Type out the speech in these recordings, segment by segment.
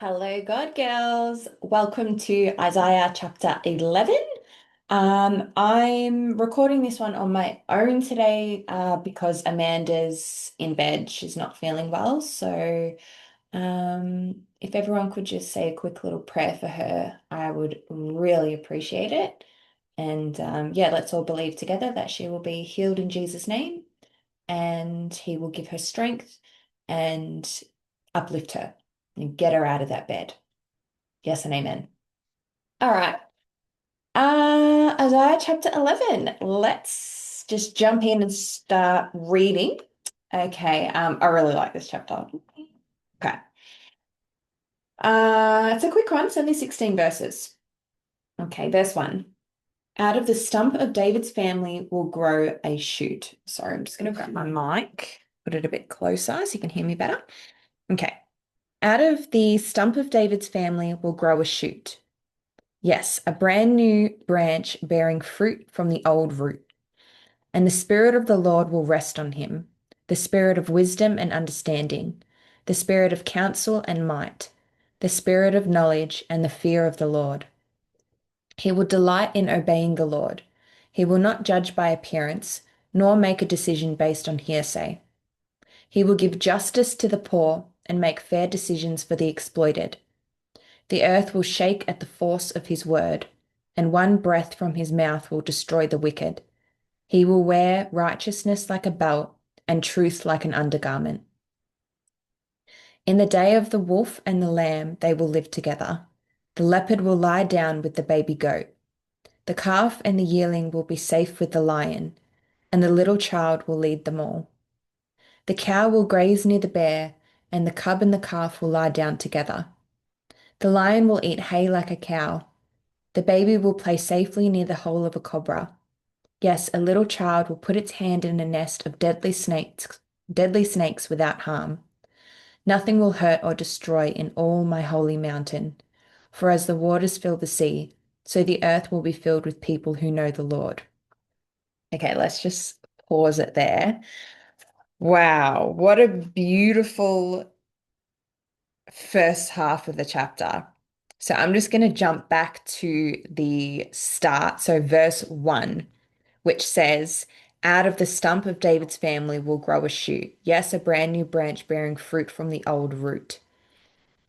Hello, God girls. Welcome to Isaiah chapter 11. I'm recording this one on my own today because Amanda's in bed. She's not feeling well. So if everyone could just say a quick little prayer for her, I would really appreciate it. And yeah, let's all believe together that she will be healed in Jesus' name and he will give her strength and uplift her and get her out of that bed. Yes and amen. All right. Isaiah chapter 11. Let's just jump in and start reading. Okay, I really like this chapter. Okay. It's a quick one, it's only 16 verses. Okay, verse 1. Out of the stump of David's family will grow a shoot. Sorry, I'm just going to grab my mic, put it a bit closer so you can hear me better. Okay. Out of the stump of David's family will grow a shoot. Yes, a brand new branch bearing fruit from the old root. And the Spirit of the Lord will rest on him, the Spirit of wisdom and understanding, the Spirit of counsel and might, the Spirit of knowledge and the fear of the Lord. He will delight in obeying the Lord. He will not judge by appearance, nor make a decision based on hearsay. He will give justice to the poor and make fair decisions for the exploited. The earth will shake at the force of his word, and one breath from his mouth will destroy the wicked. He will wear righteousness like a belt and truth like an undergarment. In the day of the wolf and the lamb, they will live together. The leopard will lie down with the baby goat. The calf and the yearling will be safe with the lion, and the little child will lead them all. The cow will graze near the bear, and the cub and the calf will lie down together. The lion will eat hay like a cow. The baby will play safely near the hole of a cobra. Yes, a little child will put its hand in a nest of deadly snakes without harm. Nothing will hurt or destroy in all my holy mountain. For as the waters fill the sea, so the earth will be filled with people who know the Lord. Okay, let's just pause it there. Wow, what a beautiful first half of the chapter. So I'm just going to jump back to the start. So, verse 1, which says, out of the stump of David's family will grow a shoot. Yes, a brand new branch bearing fruit from the old root.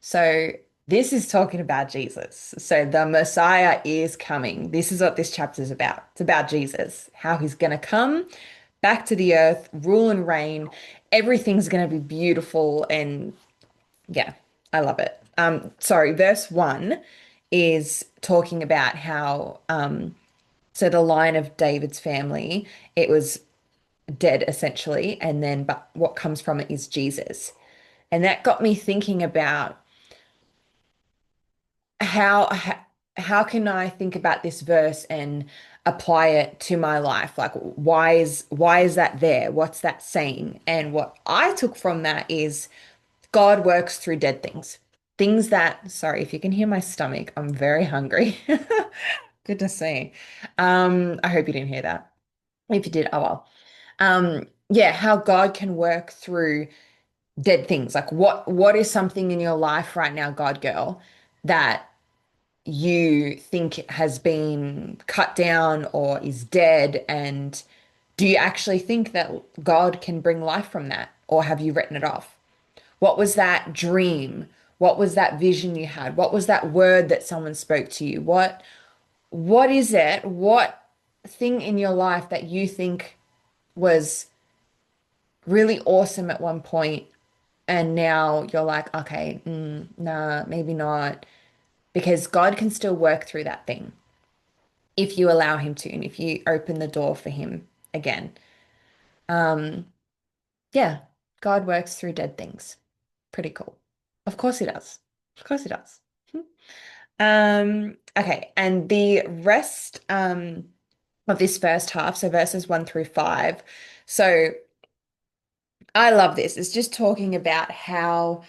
So, this is talking about Jesus. So, the Messiah is coming. This is what this chapter is about. It's about Jesus, how he's going to come back to the earth, rule and reign. Everything's going to be beautiful and yeah, I love it. Sorry, verse 1 is talking about how so the line of David's family, it was dead essentially, and then but what comes from it is Jesus. And that got me thinking about how how can I think about this verse and apply it to my life? Like why is that there? What's that saying? And what I took from that is God works through dead things. Things that, sorry, if you can hear my stomach, I'm very hungry. Good to see. I hope you didn't hear that. If you did, oh well. Yeah, how God can work through dead things. Like what is something in your life right now, God girl, that you think has been cut down or is dead? And do you actually think that God can bring life from that? Or have you written it off? What was that dream? What was that vision you had? What was that word that someone spoke to you? What is it? What thing in your life that you think was really awesome at one point and now you're like, okay, nah, maybe not. Because God can still work through that thing if you allow him to and if you open the door for him again. Um, yeah, God works through dead things. Pretty cool. Of course he does. Of course he does. Okay, and the rest of this first half, so verses 1 through 5. So I love this. It's just talking about how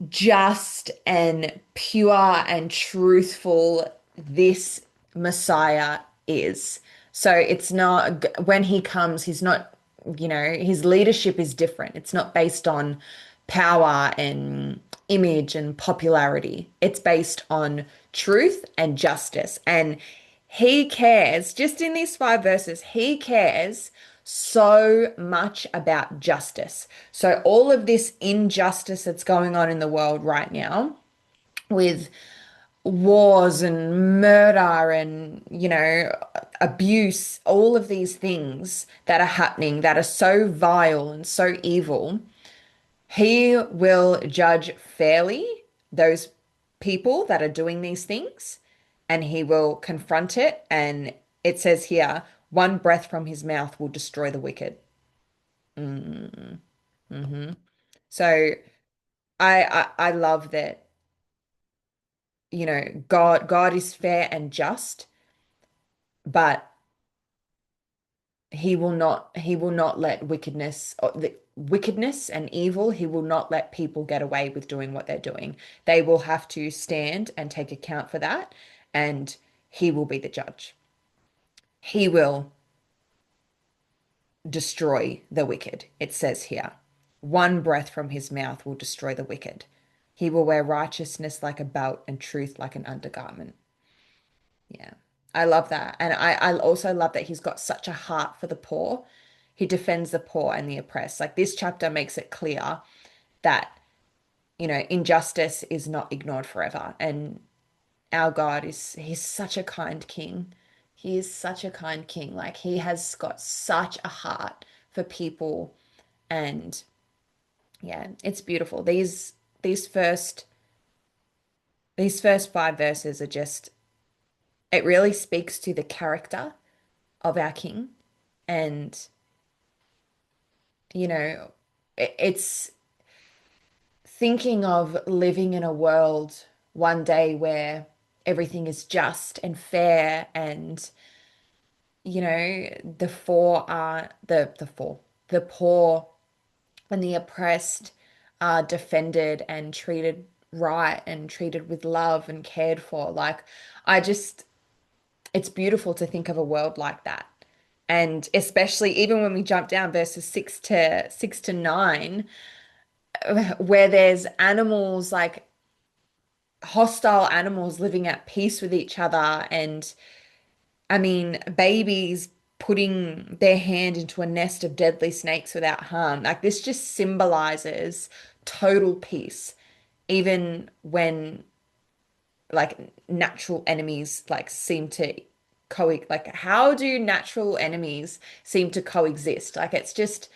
just and pure and truthful this Messiah is. So it's not when he comes, he's not, his leadership is different. It's not based on power and image and popularity. It's based on truth and justice. And he cares, just in these 5 verses, he cares so much about justice. So, all of this injustice that's going on in the world right now, with wars and murder and, abuse, all of these things that are happening that are so vile and so evil, he will judge fairly those people that are doing these things, and he will confront it. And it says here, one breath from his mouth will destroy the wicked. Mm, hmm So I love that, God is fair and just, but he will not let wickedness and evil, he will not let people get away with doing what they're doing. They will have to stand and take account for that, and he will be the judge. He will destroy the wicked. It says here, one breath from his mouth will destroy the wicked. He will wear righteousness like a belt and truth like an undergarment. Yeah. I love that. And I also love that he's got such a heart for the poor. He defends the poor and the oppressed. Like, this chapter makes it clear that, injustice is not ignored forever. And our God he's such a kind king. He is such a kind king. Like, he has got such a heart for people. And yeah, it's beautiful. These first these first 5 verses are just, it really speaks to the character of our king. And, it's thinking of living in a world one day where everything is just and fair, and, the four are the poor and the oppressed are defended and treated right and treated with love and cared for. Like, it's beautiful to think of a world like that. And especially even when we jump down verses 6 to 9, where there's animals, like hostile animals living at peace with each other. And I mean, babies putting their hand into a nest of deadly snakes without harm. Like, this just symbolizes total peace, even when, like, natural enemies like seem to like, how do natural enemies seem to coexist? Like, it's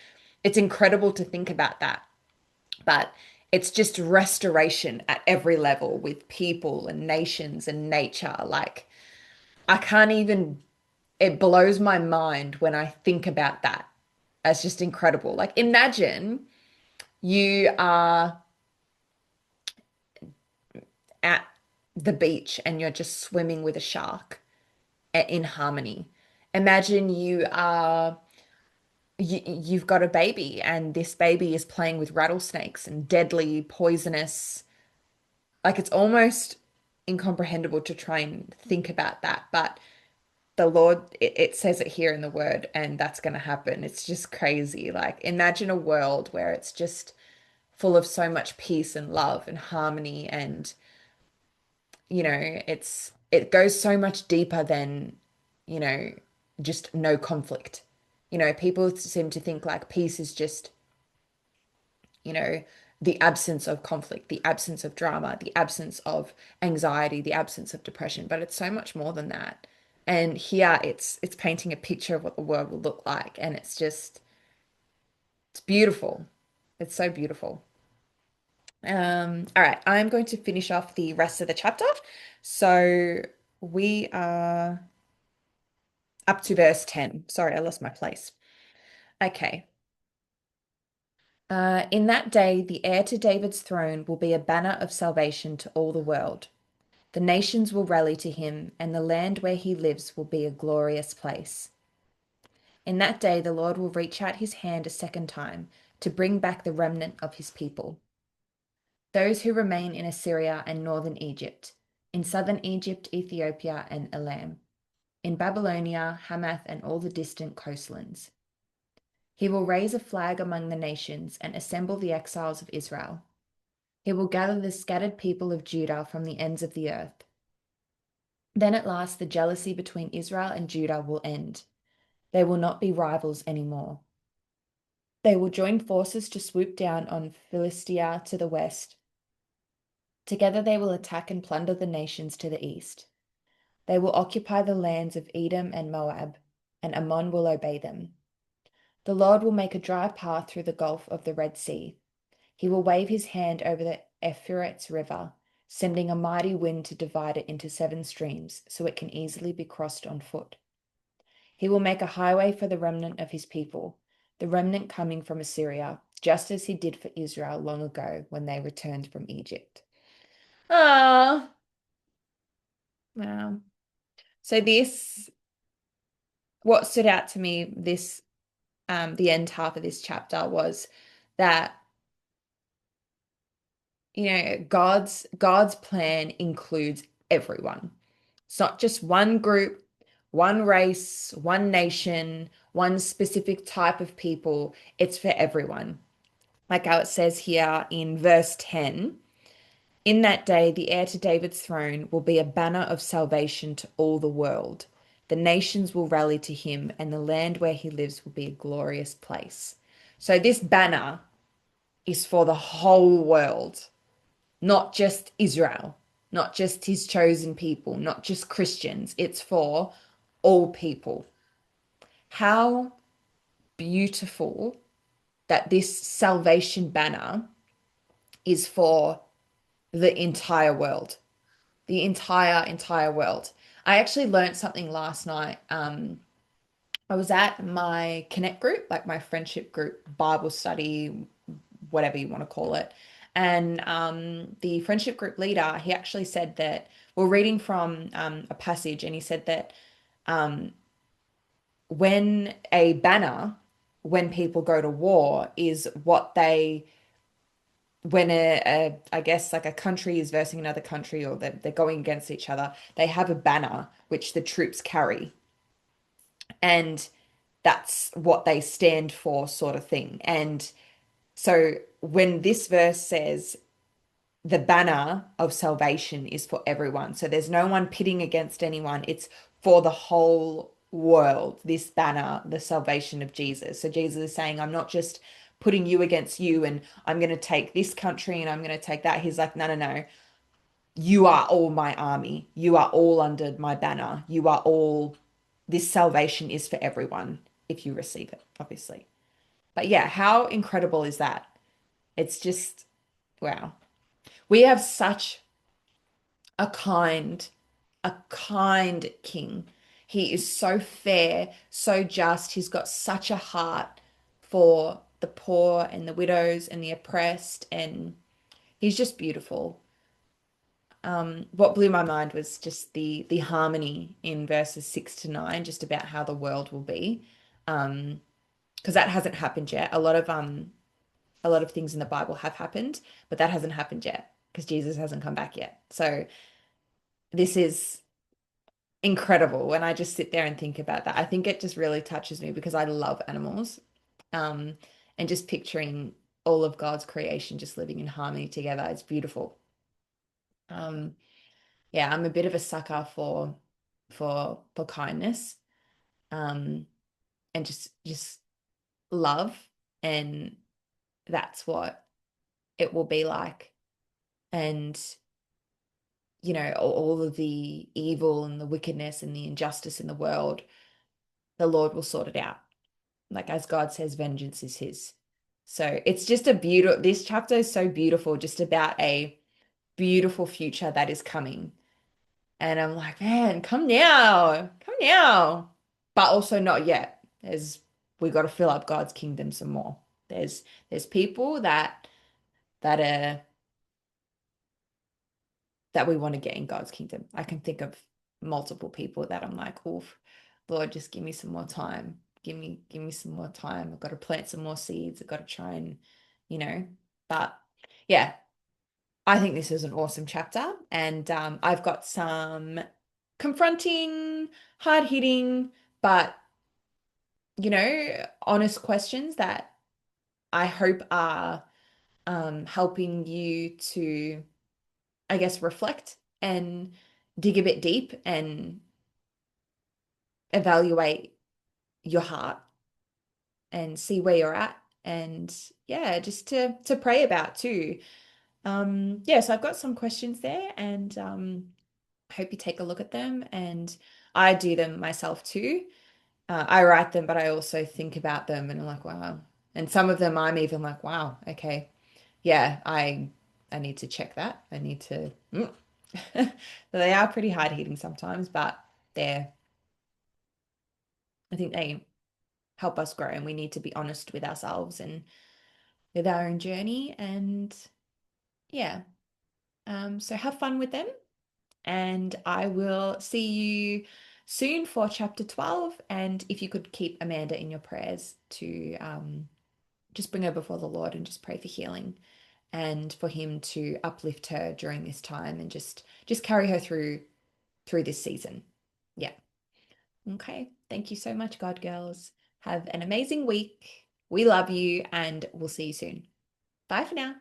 incredible to think about that. But it's just restoration at every level with people and nations and nature. Like, I can't even, it blows my mind when I think about that. It's just incredible. Like, imagine you are at the beach and you're just swimming with a shark in harmony. Imagine you've got a baby, and this baby is playing with rattlesnakes and deadly poisonous. Like, it's almost incomprehensible to try and think about that, but the Lord, it says it here in the word, and that's going to happen. It's just crazy. Like, imagine a world where it's just full of so much peace and love and harmony. And, it goes so much deeper than, you know, just no conflict. People seem to think like peace is just, you know, the absence of conflict, the absence of drama, the absence of anxiety, the absence of depression, but it's so much more than that. And here it's painting a picture of what the world will look like, and it's beautiful. It's so beautiful. All right, I'm going to finish off the rest of the chapter. So we are up to verse 10. Sorry, I lost my place. Okay. In that day, the heir to David's throne will be a banner of salvation to all the world. The nations will rally to him, and the land where he lives will be a glorious place. In that day, the Lord will reach out his hand a second time to bring back the remnant of his people, those who remain in Assyria and northern Egypt, in southern Egypt, Ethiopia, and Elam, in Babylonia, Hamath, and all the distant coastlands. He will raise a flag among the nations and assemble the exiles of Israel. He will gather the scattered people of Judah from the ends of the earth. Then at last the jealousy between Israel and Judah will end. They will not be rivals anymore. They will join forces to swoop down on Philistia to the west. Together they will attack and plunder the nations to the east. They will occupy the lands of Edom and Moab, and Ammon will obey them. The Lord will make a dry path through the gulf of the Red Sea. He will wave his hand over the Euphrates River, sending a mighty wind to divide it into 7 streams, so it can easily be crossed on foot. He will make a highway for the remnant of his people, the remnant coming from Assyria, just as he did for Israel long ago when they returned from Egypt. Ah, wow. So what stood out to me the end half of this chapter was that, God's plan includes everyone. It's not just one group, one race, one nation, one specific type of people. It's for everyone. Like how it says here in verse 10, in that day, the heir to David's throne will be a banner of salvation to all the world. The nations will rally to him, and the land where he lives will be a glorious place. So this banner is for the whole world, not just Israel, not just his chosen people, not just Christians. It's for all people. How beautiful that this salvation banner is for the entire world, the entire world. I actually learned something last night. I was at my Connect group, like my friendship group, Bible study, whatever you want to call it. And the friendship group leader, he actually said that we're reading from a passage, and he said that um, when a banner, when people go to war, is what they, when I guess like a country is versing another country, or they're going against each other, they have a banner which the troops carry. And that's what they stand for, sort of thing. And so when this verse says the banner of salvation is for everyone, so there's no one pitting against anyone, it's for the whole world, this banner, the salvation of Jesus. So Jesus is saying, I'm not just putting you against you and I'm going to take this country and I'm going to take that. He's like, no, no, no. You are all my army. You are all under my banner. You are all, this salvation is for everyone if you receive it, obviously. But yeah, how incredible is that? It's just, wow. We have such a kind, a kind king. He is so fair, so just. He's got such a heart for the poor and the widows and the oppressed, and he's just beautiful. What blew my mind was just the harmony in verses 6 to 9, just about how the world will be. Because that hasn't happened yet. A lot of things in the Bible have happened, but that hasn't happened yet because Jesus hasn't come back yet. So this is incredible when I just sit there and think about that. I think it just really touches me because I love animals. Um, and just picturing all of God's creation just living in harmony together. It's beautiful. Um, yeah, I'm a bit of a sucker for kindness, um, and just love, and that's what it will be like. And all of the evil and the wickedness and the injustice in the world, the Lord will sort it out. Like as God says, vengeance is his. So it's just this chapter is so beautiful, just about a beautiful future that is coming. And I'm like, man, come now, come now. But also not yet. We got to fill up God's kingdom some more. There's people that that we want to get in God's kingdom. I can think of multiple people that I'm like, oof, Lord, just give me some more time. Give me some more time. I've got to plant some more seeds. I've got to try and, you know, but yeah, I think this is an awesome chapter. And I've got some confronting, hard hitting, but honest questions that I hope are helping you to, I guess, reflect and dig a bit deep and evaluate your heart and see where you're at. And yeah, just to pray about too. Yeah, so I've got some questions there, and I hope you take a look at them. And I do them myself too. I write them, but I also think about them and I'm like, wow. And some of them I'm even like, wow, okay. Yeah, I need to check that. I need to They are pretty hard hitting sometimes, but they're I think they help us grow, and we need to be honest with ourselves and with our own journey. And yeah. So have fun with them, and I will see you soon for chapter 12. And if you could keep Amanda in your prayers to just bring her before the Lord and just pray for healing and for him to uplift her during this time and just carry her through this season. Yeah. Okay. Thank you so much, God girls. Have an amazing week. We love you, and we'll see you soon. Bye for now.